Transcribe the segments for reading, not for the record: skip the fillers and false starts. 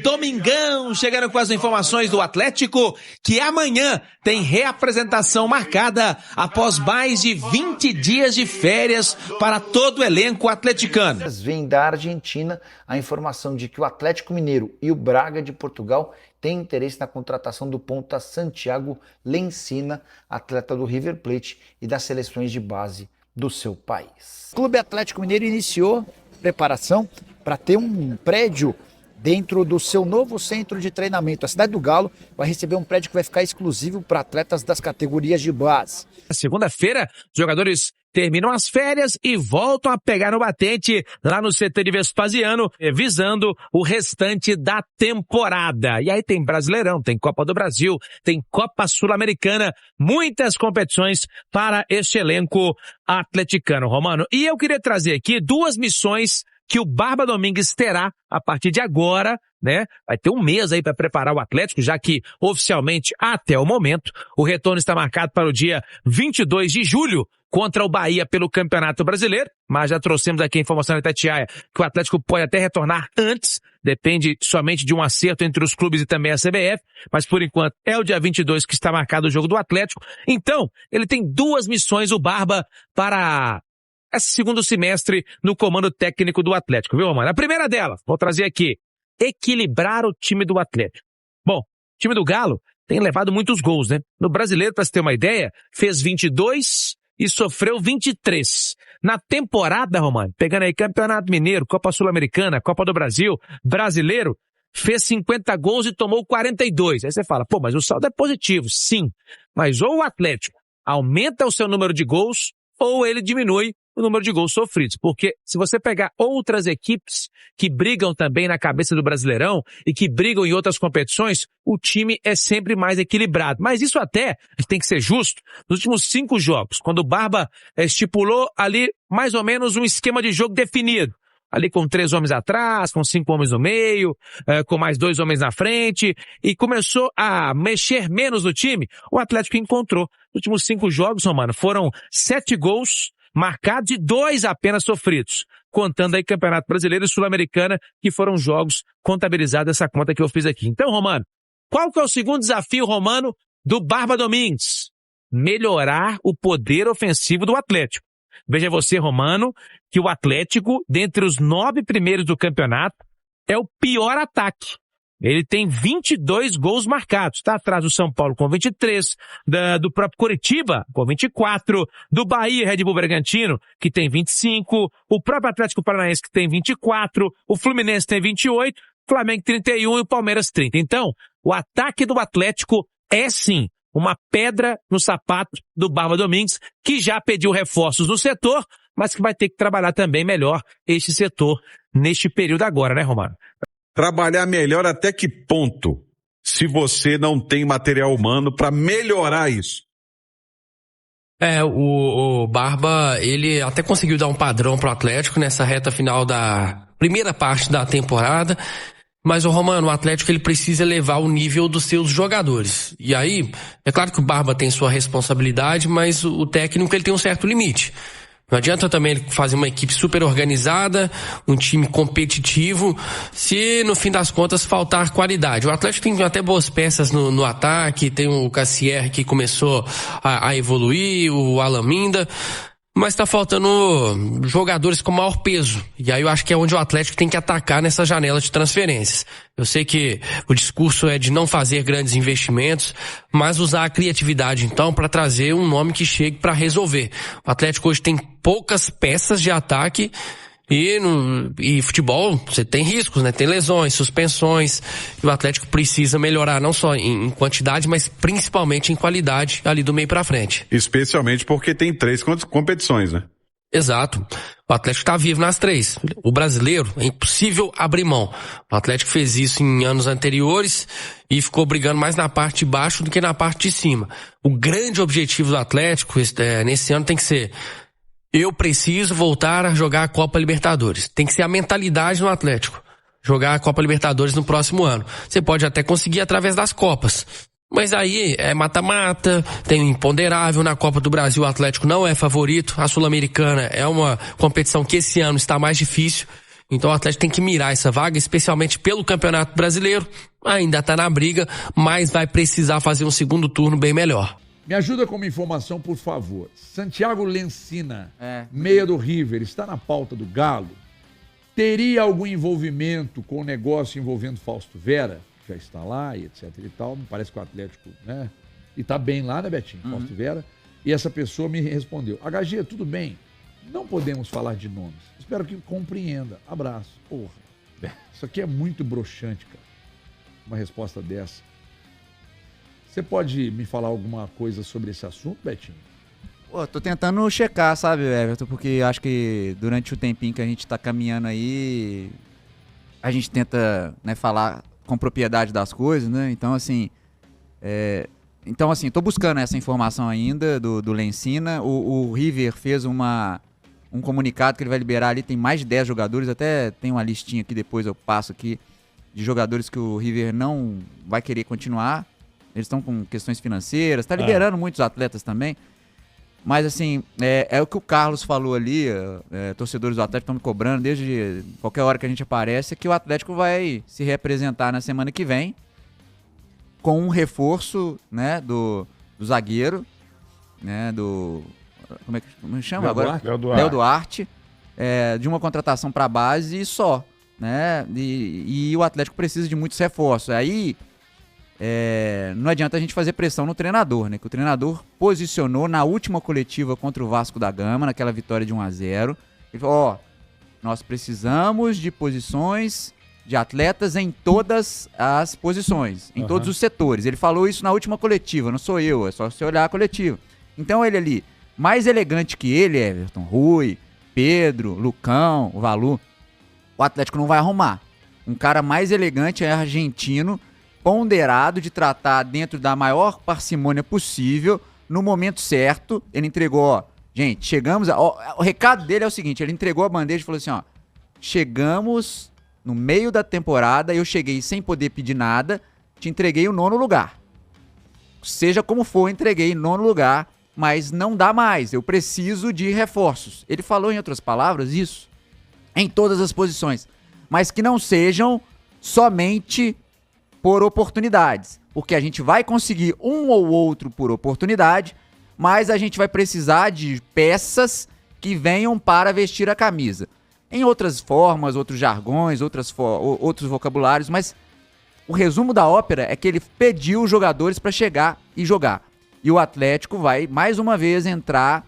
Domingão, chegando com as informações do Atlético, que amanhã tem reapresentação marcada após mais de 20 dias de férias para todo o elenco atleticano. Vem da Argentina a informação de que o Atlético Mineiro e o Braga de Portugal têm interesse na contratação do ponta Santiago Lencina, atleta do River Plate e das seleções de base do seu país. O Clube Atlético Mineiro iniciou preparação para ter um prédio dentro do seu novo centro de treinamento. A Cidade do Galo vai receber um prédio que vai ficar exclusivo para atletas das categorias de base. Segunda-feira, os jogadores terminam as férias e voltam a pegar no batente lá no CT de Vespasiano, visando o restante da temporada. E aí tem Brasileirão, tem Copa do Brasil, tem Copa Sul-Americana, muitas competições para este elenco atleticano, Romano. E eu queria trazer aqui duas missões que o Barba Domingues terá a partir de agora, né? Vai ter um mês aí para preparar o Atlético, já que oficialmente, até o momento, o retorno está marcado para o dia 22 de julho contra o Bahia pelo Campeonato Brasileiro, mas já trouxemos aqui a informação da Itatiaia que o Atlético pode até retornar antes, depende somente de um acerto entre os clubes e também a CBF, mas por enquanto é o dia 22 que está marcado o jogo do Atlético. Então, ele tem duas missões, o Barba, para esse segundo semestre no comando técnico do Atlético, viu, mano? A primeira dela, vou trazer aqui, equilibrar o time do Atlético. Bom, o time do Galo tem levado muitos gols, né? No Brasileiro, para você ter uma ideia, fez 22 e sofreu 23. Na temporada, Romano, pegando aí Campeonato Mineiro, Copa Sul-Americana, Copa do Brasil, Brasileiro, fez 50 gols e tomou 42. Aí você fala, pô, mas o saldo é positivo. Sim, mas ou o Atlético aumenta o seu número de gols, ou ele diminui o número de gols sofridos. Porque se você pegar outras equipes que brigam também na cabeça do Brasileirão e que brigam em outras competições, o time é sempre mais equilibrado. Mas isso até tem que ser justo. Nos últimos 5 jogos, quando o Barba estipulou ali mais ou menos um esquema de jogo definido, ali com 3 homens atrás, com 5 homens no meio, com mais 2 homens na frente, e começou a mexer menos no time, o Atlético encontrou. Nos últimos 5 jogos, Romano, foram 7 gols marcados e 2 apenas sofridos, contando aí Campeonato Brasileiro e Sul-Americana, que foram jogos contabilizados essa conta que eu fiz aqui. Então, Romano, qual que é o segundo desafio, Romano, do Barba Domingues? Melhorar o poder ofensivo do Atlético. Veja você, Romano, que o Atlético, dentre os 9 primeiros do campeonato, é o pior ataque. Ele tem 22 gols marcados, tá atrás do São Paulo com 23, do próprio Coritiba com 24, do Bahia Red Bull Bragantino, que tem 25, o próprio Atlético Paranaense que tem 24, o Fluminense tem 28, Flamengo 31 e o Palmeiras 30. Então, o ataque do Atlético é sim uma pedra no sapato do Barba Domingues, que já pediu reforços no setor, mas que vai ter que trabalhar também melhor este setor neste período agora, né, Romano? Trabalhar melhor até que ponto? Se você não tem material humano para melhorar isso. O Barba, ele até conseguiu dar um padrão pro Atlético nessa reta final da primeira parte da temporada, mas o Romano, o Atlético, ele precisa elevar o nível dos seus jogadores. E aí, é claro que o Barba tem sua responsabilidade, mas o técnico, ele tem um certo limite. Não adianta também ele fazer uma equipe super organizada, um time competitivo, se no fim das contas faltar qualidade. O Atlético tem até boas peças no ataque, tem o Cassier que começou a evoluir, o Alaminda, mas tá faltando jogadores com maior peso. E aí eu acho que é onde o Atlético tem que atacar nessa janela de transferências. Eu sei que o discurso é de não fazer grandes investimentos, mas usar a criatividade então para trazer um nome que chegue para resolver. O Atlético hoje tem poucas peças de ataque e futebol, você tem riscos, né? Tem lesões, suspensões, e o Atlético precisa melhorar não só em quantidade, mas principalmente em qualidade ali do meio para frente. Especialmente porque tem 3 competições, né? Exato. O Atlético está vivo nas 3. O brasileiro, é impossível abrir mão. O Atlético fez isso em anos anteriores e ficou brigando mais na parte de baixo do que na parte de cima. O grande objetivo do Atlético nesse ano tem que ser: eu preciso voltar a jogar a Copa Libertadores. Tem que ser a mentalidade no Atlético. Jogar a Copa Libertadores no próximo ano. Você pode até conseguir através das Copas. Mas aí é mata-mata, tem um imponderável. Na Copa do Brasil o Atlético não é favorito. A Sul-Americana é uma competição que esse ano está mais difícil. Então o Atlético tem que mirar essa vaga, especialmente pelo Campeonato Brasileiro. Ainda tá na briga, mas vai precisar fazer um segundo turno bem melhor. Me ajuda com uma informação, por favor. Santiago Lencina, meia do River, está na pauta do Galo. Teria algum envolvimento com o negócio envolvendo Fausto Vera? Já está lá e etc e tal. Me parece que o Atlético, né? E tá bem lá, né, Betinho? Fausto Vera. E essa pessoa me respondeu: HG, tudo bem? Não podemos falar de nomes. Espero que compreenda. Abraço. Porra. Isso aqui é muito broxante, cara. Uma resposta dessa. Você pode me falar alguma coisa sobre esse assunto, Betinho? Pô, tô tentando checar, sabe, Everton? Porque acho que durante o tempinho que a gente tá caminhando aí, a gente tenta, né, falar com propriedade das coisas, né? Então, assim, tô buscando essa informação ainda do Lencina. O River fez um comunicado que ele vai liberar ali, tem mais de 10 jogadores, até tem uma listinha aqui, depois eu passo aqui, de jogadores que o River não vai querer continuar. Eles estão com questões financeiras, tá liberando muitos atletas também. Mas, assim, é o que o Carlos falou ali, torcedores do Atlético estão me cobrando desde qualquer hora que a gente aparece, que o Atlético vai se representar na semana que vem com um reforço, né, do zagueiro, né, como é que chama agora? Léo Duarte, de uma contratação para base e só, né, e o Atlético precisa de muitos reforços. Aí não adianta a gente fazer pressão no treinador, né? Que o treinador posicionou na última coletiva contra o Vasco da Gama, naquela vitória de 1-0. Ele falou: nós precisamos de posições de atletas em todas as posições, em todos os setores. Ele falou isso na última coletiva, não sou eu, é só você olhar a coletiva. Então ele ali, mais elegante que ele, Everton, Rui, Pedro, Lucão, o Valu, o Atlético não vai arrumar. Um cara mais elegante é argentino, ponderado, de tratar dentro da maior parcimônia possível, no momento certo. Ele entregou, gente, chegamos... o recado dele é o seguinte, ele entregou a bandeja e falou assim, chegamos no meio da temporada, eu cheguei sem poder pedir nada, te entreguei o 9º lugar. Seja como for, entreguei 9º lugar, mas não dá mais, eu preciso de reforços. Ele falou, em outras palavras, isso, em todas as posições, mas que não sejam somente por oportunidades, porque a gente vai conseguir um ou outro por oportunidade, mas a gente vai precisar de peças que venham para vestir a camisa. Em outras formas, outros jargões, outros vocabulários, mas o resumo da ópera é que ele pediu os jogadores para chegar e jogar. E o Atlético vai, mais uma vez, entrar,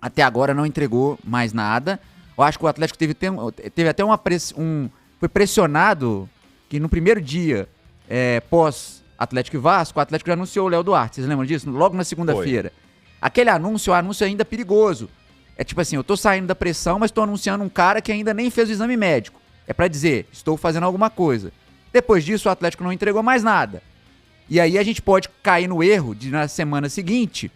até agora não entregou mais nada. Eu acho que o Atlético teve até foi pressionado, que no primeiro dia, pós Atlético e Vasco, o Atlético já anunciou o Léo Duarte, vocês lembram disso? Logo na segunda-feira. Aquele anúncio, o anúncio ainda perigoso. É tipo assim, eu tô saindo da pressão, mas tô anunciando um cara que ainda nem fez o exame médico. É pra dizer, estou fazendo alguma coisa. Depois disso, o Atlético não entregou mais nada. E aí a gente pode cair no erro de, na semana seguinte,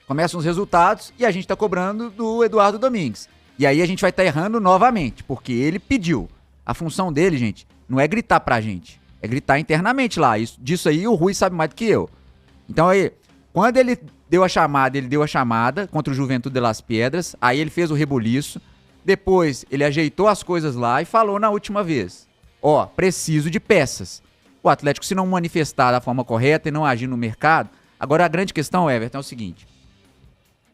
começam os resultados e a gente tá cobrando do Eduardo Domingues. E aí a gente vai estar errando novamente, porque ele pediu. A função dele, gente, não é gritar pra gente. É gritar internamente lá. Disso aí o Rui sabe mais do que eu. Então aí, quando ele deu a chamada contra o Juventude de Las Piedras. Aí ele fez o rebuliço. Depois ele ajeitou as coisas lá e falou na última vez: preciso de peças. O Atlético, se não manifestar da forma correta e não agir no mercado... Agora a grande questão, Everton, é o seguinte.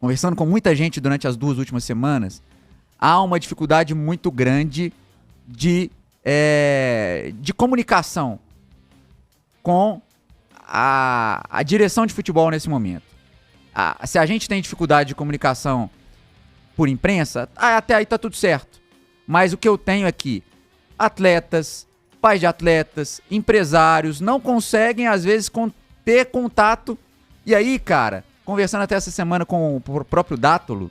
Conversando com muita gente durante as 2 últimas semanas, há uma dificuldade muito grande de comunicação com a direção de futebol nesse momento. Se a gente tem dificuldade de comunicação por imprensa, até aí tá tudo certo. Mas o que eu tenho é que atletas, pais de atletas, empresários não conseguem, às vezes, ter contato. E aí, cara, conversando até essa semana com o próprio Dátolo,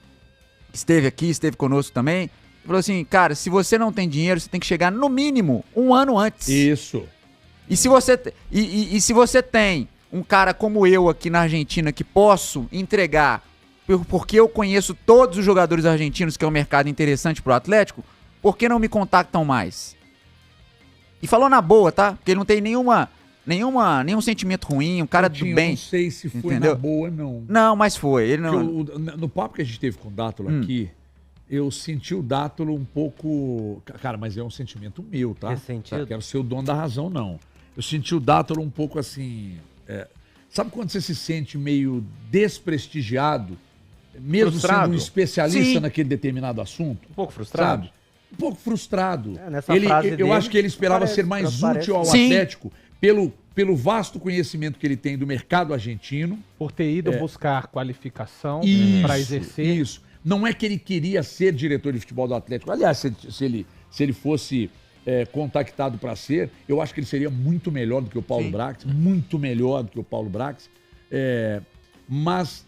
que esteve aqui, esteve conosco também, falou assim: cara, se você não tem dinheiro, você tem que chegar no mínimo 1 ano antes. Isso. E se você tem um cara como eu aqui na Argentina que posso entregar, porque eu conheço todos os jogadores argentinos, que é um mercado interessante pro Atlético, por que não me contactam mais? E falou na boa, tá? Porque ele não tem nenhum sentimento ruim, um cara do bem. Eu não sei se foi, entendeu? Na boa, não. Não, mas foi. Ele não... No papo que a gente teve com o Dátolo aqui, eu senti o Dátolo um pouco... Cara, mas é um sentimento meu, tá? Ressentido? Não quero ser o dono da razão, não. Eu senti o Dátolo um pouco assim... Sabe quando você se sente meio desprestigiado, mesmo frustrado? sendo um especialista Sim. naquele determinado assunto? Um pouco frustrado? Sabe? Um pouco frustrado. Nessa frase Eu dele, acho que ele esperava ser mais transparece. útil ao Sim. Atlético pelo vasto conhecimento que ele tem do mercado argentino. Por ter ido buscar qualificação Isso, para exercer. Isso. Não é que ele queria ser diretor de futebol do Atlético. Aliás, se ele fosse contactado para ser, eu acho que ele seria muito melhor do que o Paulo Brax, muito melhor do que o Paulo Brax. Mas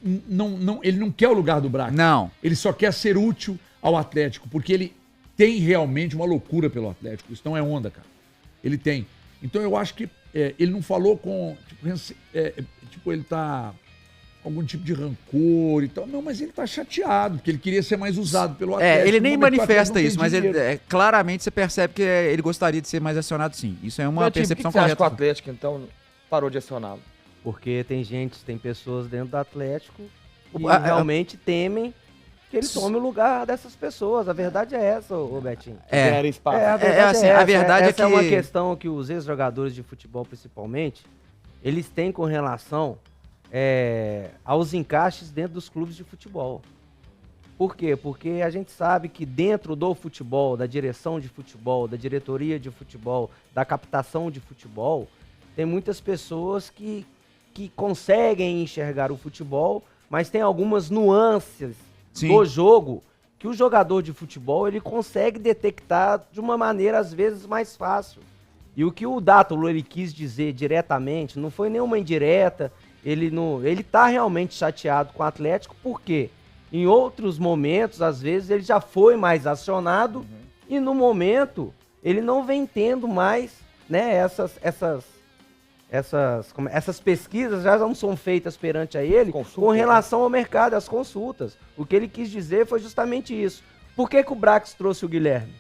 ele não quer o lugar do Brax. Não. Ele só quer ser útil ao Atlético, porque ele tem realmente uma loucura pelo Atlético. Isso não é onda, cara. Ele tem. Então eu acho que ele não falou com... ele tá com algum tipo de rancor e tal. Não, mas ele tá chateado, porque ele queria ser mais usado pelo Atlético. Ele nem no momento que o Atlético manifesta não isso, tem mas ele, dinheiro. claramente você percebe que ele gostaria de ser mais acionado, sim. Isso é uma Betinho, percepção por que você acha que o correta. Atlético, então, parou de acioná-lo? Porque tem pessoas dentro do Atlético que A- a- realmente temem que ele tome o lugar dessas pessoas. A verdade é essa, ô Betinho. Ganhar espaço. A verdade assim, é a essa. verdade é Essa é uma que- questão que os ex-jogadores de futebol, principalmente, eles têm com relação aos encaixes dentro dos clubes de futebol. Por quê? Porque a gente sabe que dentro do futebol, da direção de futebol, da diretoria de futebol, da captação de futebol, tem muitas pessoas que conseguem enxergar o futebol, mas tem algumas nuances Sim. do jogo que o jogador de futebol ele consegue detectar de uma maneira às vezes mais fácil. E o que o Dátolo ele quis dizer diretamente não foi nenhuma indireta. Ele tá realmente chateado com o Atlético porque em outros momentos às vezes ele já foi mais acionado e no momento ele não vem tendo mais, né, essas pesquisas já não são feitas perante a ele com relação ao mercado, às consultas. O que ele quis dizer foi justamente isso. Por que o Brax trouxe o Guilherme?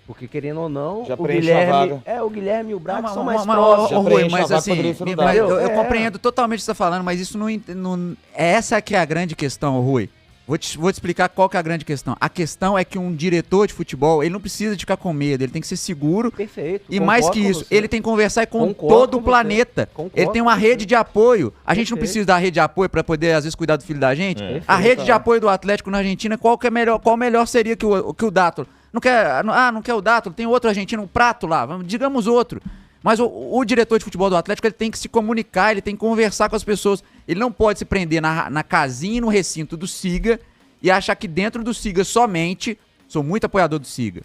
Porque, querendo ou não, Já o preenche a Guilherme, vaga. o Guilherme e o Brax Não, são mas- mais mas- próximos. Já Rui, preenche a mas vaga, assim, poderia ser no mas Dátolo. eu compreendo totalmente o que você está falando, mas isso não essa que é a grande questão, Rui. Vou te explicar qual que é a grande questão. A questão é que um diretor de futebol, ele não precisa de ficar com medo, ele tem que ser seguro. Perfeito. E mais concordo que com isso, você. ele tem que conversar com Concordo todo com o você. planeta. Concordo Ele tem uma com rede você. de apoio. A gente não Perfeito. precisa da rede de apoio para poder, às vezes, cuidar do filho da gente. A rede de apoio do Atlético na Argentina, qual melhor seria que o Dátolo? Não quer o Dátolo, tem outro argentino, um Prato lá, digamos outro. Mas o diretor de futebol do Atlético, ele tem que se comunicar, ele tem que conversar com as pessoas. Ele não pode se prender na casinha e no recinto do Siga e achar que dentro do Siga somente... Sou muito apoiador do Siga.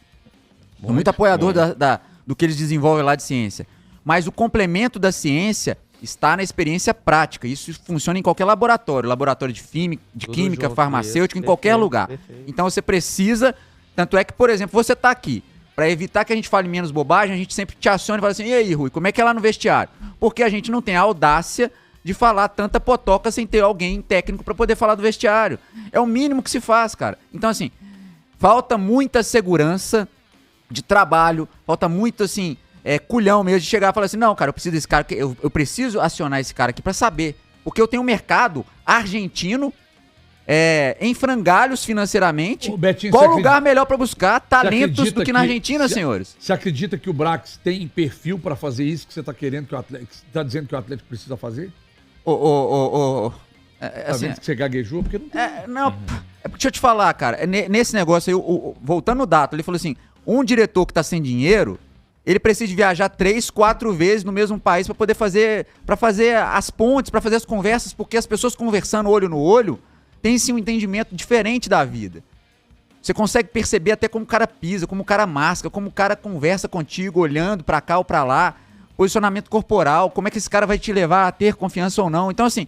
Sou muito apoiador do que eles desenvolvem lá de ciência. Mas o complemento da ciência está na experiência prática. Isso funciona em qualquer laboratório. Laboratório de Tudo química, junto, farmacêutica, em isso. qualquer Perfeito, lugar. perfeito. Então você precisa... Tanto é que, por exemplo, você tá aqui. Para evitar que a gente fale menos bobagem, a gente sempre te aciona e fala assim, e aí, Rui, como é que é lá no vestiário? Porque a gente não tem a audácia de falar tanta potoca sem ter alguém técnico para poder falar do vestiário. É o mínimo que se faz, cara. Então, assim, falta muita segurança de trabalho, falta muito, assim, culhão mesmo de chegar e falar assim, não, cara, eu preciso desse cara, eu preciso acionar esse cara aqui para saber. Porque eu tenho um mercado argentino em frangalhos financeiramente. Ô, Betinho, Qual você lugar melhor para buscar talentos acredita do que na que- Argentina, você- senhores? Você acredita que o Brax tem perfil para fazer isso que você está querendo que o Atlético... Você está dizendo que o Atlético precisa fazer? Tá Assim, vendo que você gaguejou? Porque não tem. deixa eu te falar, cara. Nesse negócio aí, voltando no Dátolo, ele falou assim: um diretor que tá sem dinheiro, ele precisa de viajar 3, 4 vezes no mesmo país para poder fazer as pontes, para fazer as conversas, porque as pessoas conversando olho no olho têm sim um entendimento diferente da vida. Você consegue perceber até como o cara pisa, como o cara masca, como o cara conversa contigo, olhando pra cá ou pra lá, posicionamento corporal, como é que esse cara vai te levar a ter confiança ou não. Então, assim,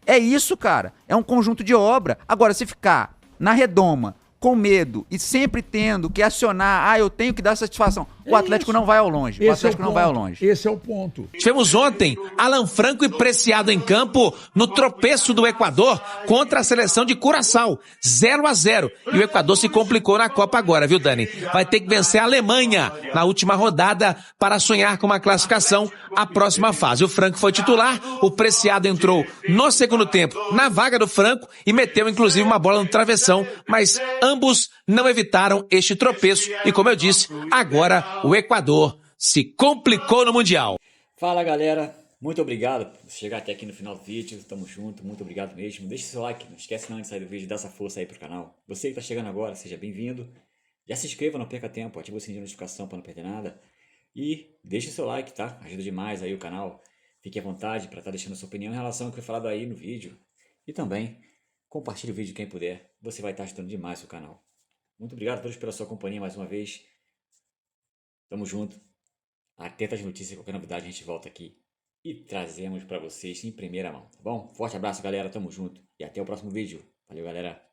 é isso, cara. É um conjunto de obra. Agora, se ficar na redoma, com medo e sempre tendo que acionar, eu tenho que dar satisfação. O Atlético não vai ao longe. O Atlético não vai ao longe. Esse é o ponto. Tivemos ontem Alan Franco e Preciado em campo no tropeço do Equador contra a seleção de Curaçao, 0-0. E o Equador se complicou na Copa agora, viu, Dani? Vai ter que vencer a Alemanha na última rodada para sonhar com uma classificação à próxima fase. O Franco foi titular, o Preciado entrou no segundo tempo na vaga do Franco e meteu inclusive uma bola no travessão, mas ambos não evitaram este tropeço e, como eu disse, agora o Equador se complicou no Mundial. Fala, galera, muito obrigado por chegar até aqui no final do vídeo, tamo junto, muito obrigado mesmo. Deixa seu like, não esquece não de sair do vídeo, dá essa força aí pro canal. Você que tá chegando agora, seja bem-vindo. Já se inscreva, não perca tempo, ativa o sininho de notificação para não perder nada. E deixe seu like, tá? Ajuda demais aí o canal. Fique à vontade para estar deixando sua opinião em relação ao que foi falado aí no vídeo. E também, compartilhe o vídeo quem puder, você vai estar ajudando demais o canal. Muito obrigado a todos pela sua companhia mais uma vez. Tamo junto. Atenta às notícias, qualquer novidade a gente volta aqui e trazemos para vocês em primeira mão, tá bom? Forte abraço, galera, tamo junto e até o próximo vídeo. Valeu, galera.